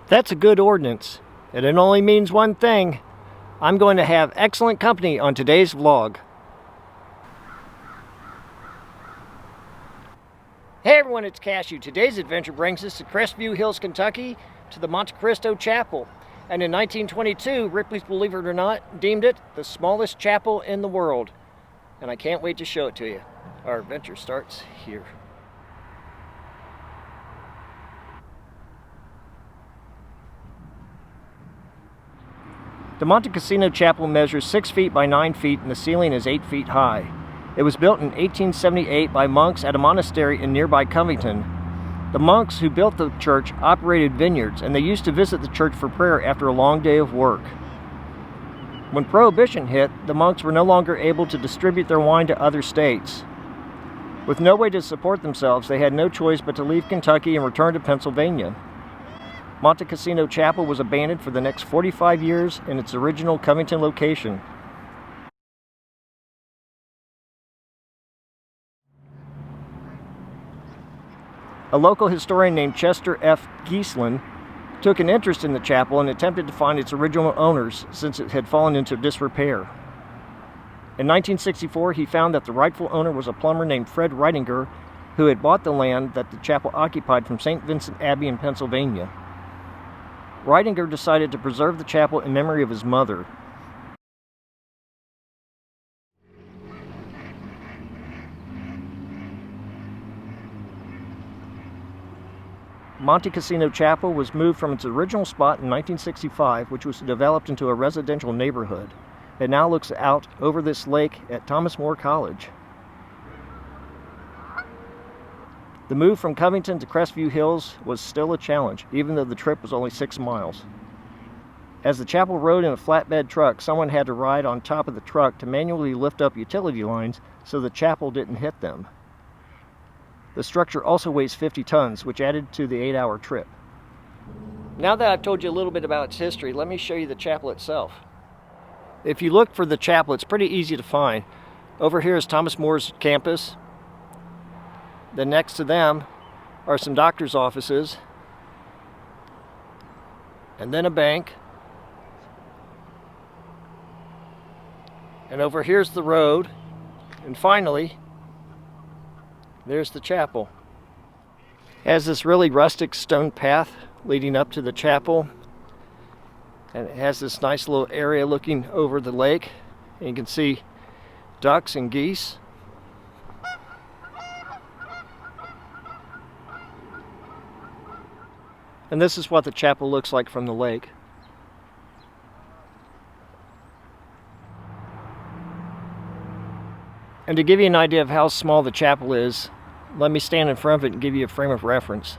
That's a good ordinance, and it only means one thing. I'm going to have excellent company on today's vlog. Hey everyone, it's Cashew. Today's adventure brings us to Crestview Hills, Kentucky, to the Monte Casino Chapel. And in 1922, Ripley's, believe it or not, deemed it the smallest chapel in the world. And I can't wait to show it to you. Our adventure starts here. The Monte Casino Chapel measures 6 feet by 9 feet and the ceiling is 8 feet high. It was built in 1878 by monks at a monastery in nearby Covington. The monks who built the church operated vineyards, and they used to visit the church for prayer after a long day of work. When Prohibition hit, the monks were no longer able to distribute their wine to other states. With no way to support themselves, they had no choice but to leave Kentucky and return to Pennsylvania. Monte Casino Chapel was abandoned for the next 45 years in its original Covington location. A local historian named Chester F. Geeslin took an interest in the chapel and attempted to find its original owners since it had fallen into disrepair. In 1964, he found that the rightful owner was a plumber named Fred Reitinger, who had bought the land that the chapel occupied from St. Vincent Abbey in Pennsylvania. Reitinger decided to preserve the chapel in memory of his mother. Monte Casino Chapel was moved from its original spot in 1965, which was developed into a residential neighborhood. It now looks out over this lake at Thomas More College. The move from Covington to Crestview Hills was still a challenge, even though the trip was only 6 miles. As the chapel rode in a flatbed truck, someone had to ride on top of the truck to manually lift up utility lines so the chapel didn't hit them. The structure also weighs 50 tons, which added to the 8-hour trip. Now that I've told you a little bit about its history, let me show you the chapel itself. If you look for the chapel, it's pretty easy to find. Over here is Thomas More's campus. Then next to them are some doctor's offices, and then a bank. And over here's the road, and finally, there's the chapel. It has this really rustic stone path leading up to the chapel, and it has this nice little area looking over the lake, and you can see ducks and geese. And this is what the chapel looks like from the lake. And to give you an idea of how small the chapel is, let me stand in front of it and give you a frame of reference.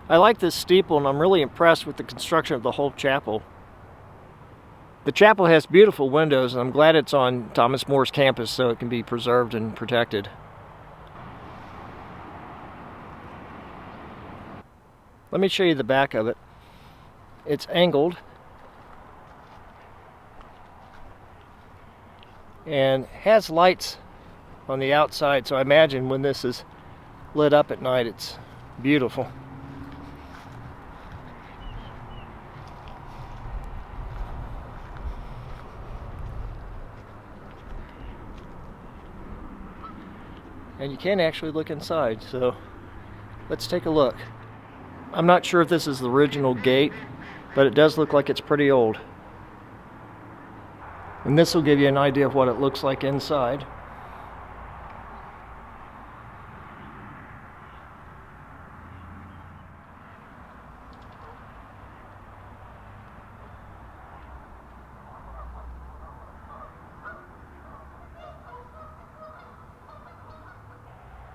I like this steeple, and I'm really impressed with the construction of the whole chapel. The chapel has beautiful windows, and I'm glad it's on Thomas More's campus so it can be preserved and protected. Let me show you the back of it. It's angled and has lights on the outside, so I imagine when this is lit up at night, it's beautiful. And you can actually look inside, so let's take a look. I'm not sure if this is the original gate, but it does look like it's pretty old. And this will give you an idea of what it looks like inside.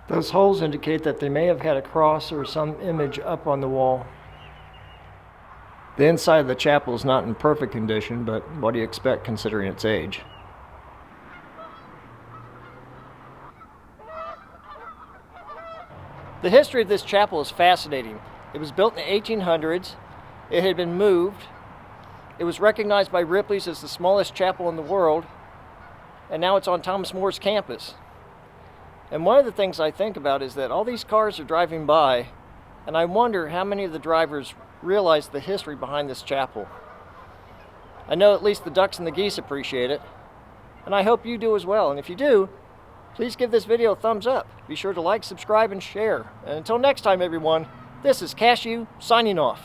Those holes indicate that they may have had a cross or some image up on the wall. The inside of the chapel is not in perfect condition, but what do you expect considering its age? The history of this chapel is fascinating. It was built in the 1800s. It had been moved. It was recognized by Ripleys as the smallest chapel in the world, and now it's on Thomas More's campus. And one of the things I think about is that all these cars are driving by, and I wonder how many of the drivers realize the history behind this chapel. I know at least the ducks and the geese appreciate it, and I hope you do as well. And if you do, please give this video a thumbs up. Be sure to like, subscribe, and share. And until next time, everyone, this is Cashew signing off.